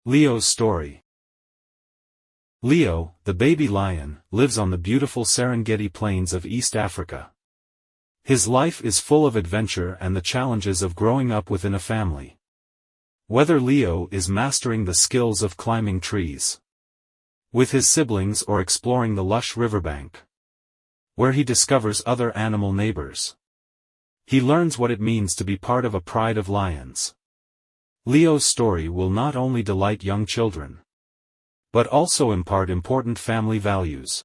Leo's story. Leo, the baby lion, lives on the beautiful Serengeti plains of East Africa. His life is full of adventure and the challenges of growing up within a family. Whether Leo is mastering the skills of climbing trees with his siblings or exploring the lush riverbank, where he discovers other animal neighbors, he learns what it means to be part of a pride of lions. Leo's story will not only delight young children, but also impart important family values.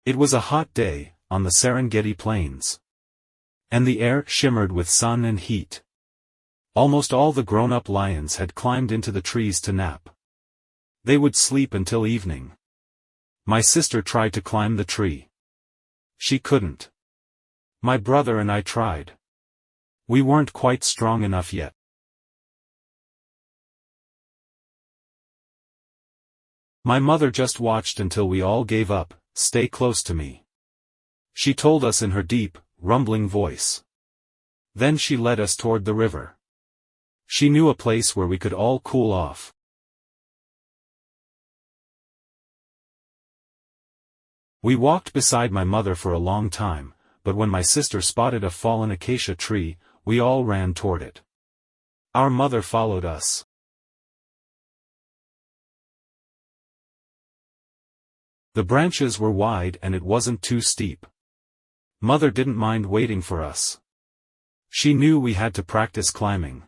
It was a hot day, on the Serengeti Plains, and the air shimmered with sun and heat. Almost all the grown-up lions had climbed into the trees to nap. They would sleep until evening. My sister tried to climb the tree. She couldn't. My brother and I tried. We weren't quite strong enough yet. My mother just watched until we all gave up. "Stay close to me," she told us in her deep, rumbling voice. Then she led us toward the river. She knew a place where we could all cool off. We walked beside my mother for a long time, but when my sister spotted a fallen acacia tree, we all ran toward it. Our mother followed us. The branches were wide and it wasn't too steep. Mother didn't mind waiting for us. She knew we had to practice climbing.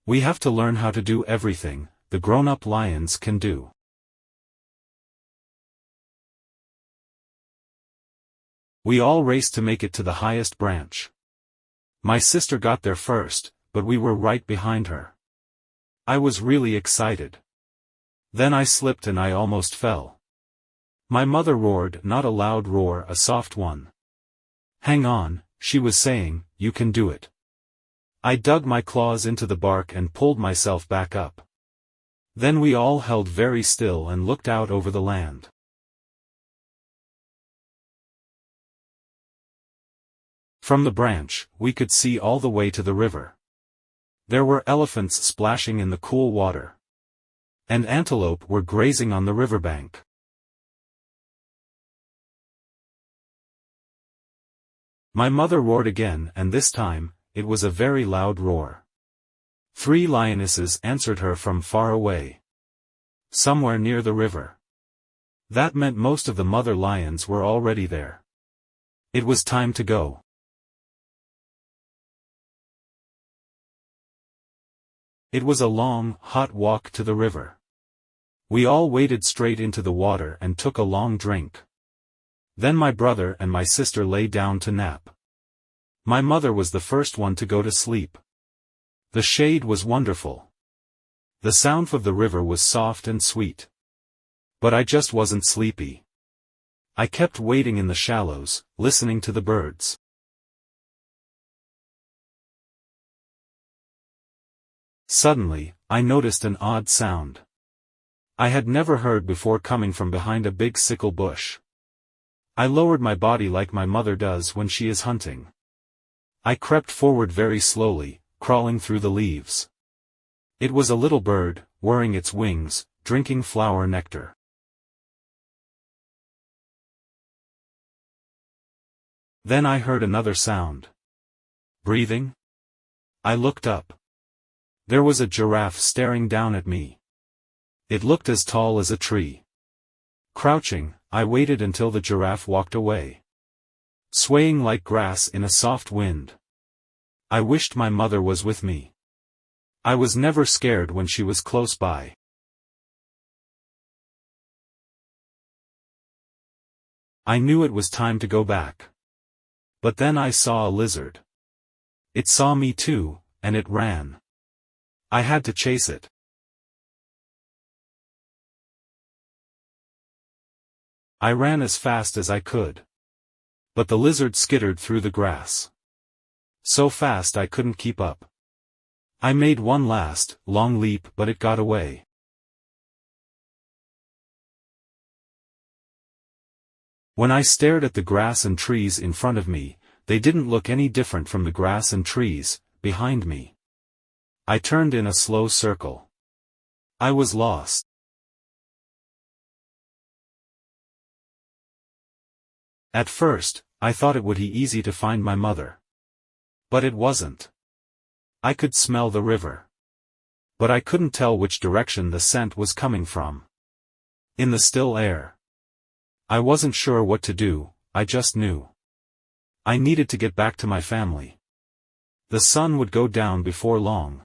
We have to learn how to do everything the grown-up lions can do. We all raced to make it to the highest branch. My sister got there first, but we were right behind her. I was really excited. Then I slipped and I almost fell. My mother roared, not a loud roar, a soft one. "Hang on," she was saying, "you can do it." I dug my claws into the bark and pulled myself back up. Then we all held very still and looked out over the land. From the branch, we could see all the way to the river. There were elephants splashing in the cool water, and antelope were grazing on the riverbank. My mother roared again, and this time, it was a very loud roar. 3 lionesses answered her from far away, somewhere near the river. That meant most of the mother lions were already there. It was time to go. It was a long, hot walk to the river. We all waded straight into the water and took a long drink. Then my brother and my sister lay down to nap. My mother was the first one to go to sleep. The shade was wonderful. The sound of the river was soft and sweet. But I just wasn't sleepy. I kept waiting in the shallows, listening to the birds. Suddenly, I noticed an odd sound I had never heard before coming from behind a big sickle bush. I lowered my body like my mother does when she is hunting. I crept forward very slowly, crawling through the leaves. It was a little bird, whirring its wings, drinking flower nectar. Then I heard another sound. Breathing? I looked up. There was a giraffe staring down at me. It looked as tall as a tree. Crouching, I waited until the giraffe walked away, swaying like grass in a soft wind. I wished my mother was with me. I was never scared when she was close by. I knew it was time to go back. But then I saw a lizard. It saw me too, and it ran. I had to chase it. I ran as fast as I could. But the lizard skittered through the grass. So fast I couldn't keep up. I made one last, long leap, but it got away. When I stared at the grass and trees in front of me, they didn't look any different from the grass and trees behind me. I turned in a slow circle. I was lost. At first, I thought it would be easy to find my mother. But it wasn't. I could smell the river. But I couldn't tell which direction the scent was coming from. In the still air. I wasn't sure what to do, I just knew. I needed to get back to my family. The sun would go down before long.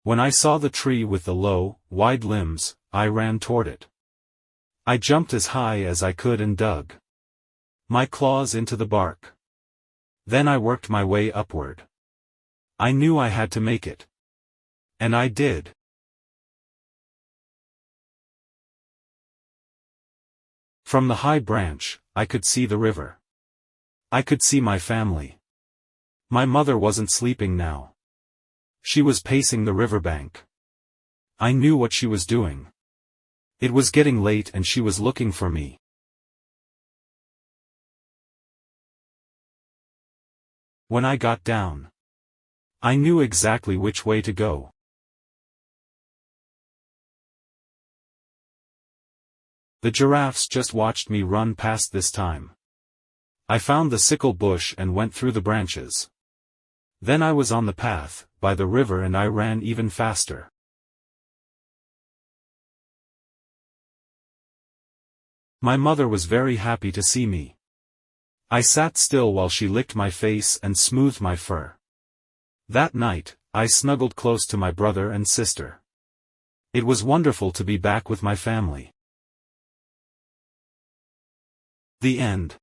When I saw the tree with the low, wide limbs, I ran toward it. I jumped as high as I could and dug my claws into the bark. Then I worked my way upward. I knew I had to make it. And I did. From the high branch, I could see the river. I could see my family. My mother wasn't sleeping now. She was pacing the riverbank. I knew what she was doing. It was getting late and she was looking for me. When I got down, I knew exactly which way to go. The giraffes just watched me run past this time. I found the sickle bush and went through the branches. Then I was on the path, by the river, and I ran even faster. My mother was very happy to see me. I sat still while she licked my face and smoothed my fur. That night, I snuggled close to my brother and sister. It was wonderful to be back with my family. The end.